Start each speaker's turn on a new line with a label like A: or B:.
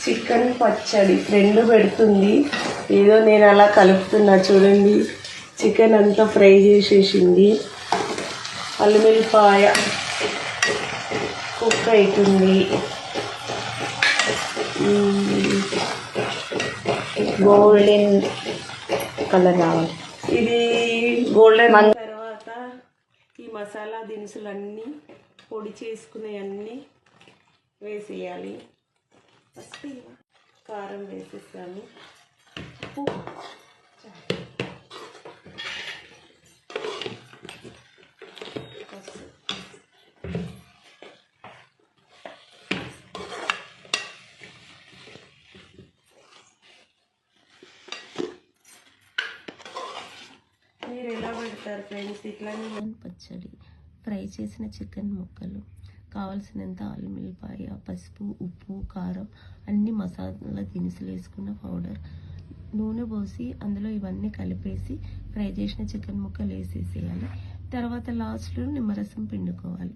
A: Chicken పచ్చడి రెండు పెడుతుంది. ఏదో నేను అలా కలుపుతున్నా చూడండి. చికెన్ అంతా ఫ్రై చేసేసింది. అల్లుమిల్లిపాయ కుక్ అవుతుంది.
B: గోల్డెన్ కలర్ రావాలి.
A: ఇది గోల్డెన్ తర్వాత ఈ మసాలా దినుసులన్నీ పొడి చేసుకునేవన్నీ వేసేయాలి. ఫస్ట్ కారం వేసేసాను. మీరు ఎలా పెడతారు ఫ్రెండ్స్? ఇట్లానే
B: పచ్చడి, ఫ్రై చేసిన చికెన్ ముక్కలు, కావలసినంత అల్లుమిల్లిపాయ, పసుపు, ఉప్పు, కారం, అన్ని మసాలా దినుసులు వేసుకున్న పౌడర్, నూనె పోసి అందులో ఇవన్నీ కలిపేసి ఫ్రై చేసిన చికెన్ ముక్కలు వేసేసేయాలి. తర్వాత లాస్ట్లో నిమ్మరసం పిండుకోవాలి.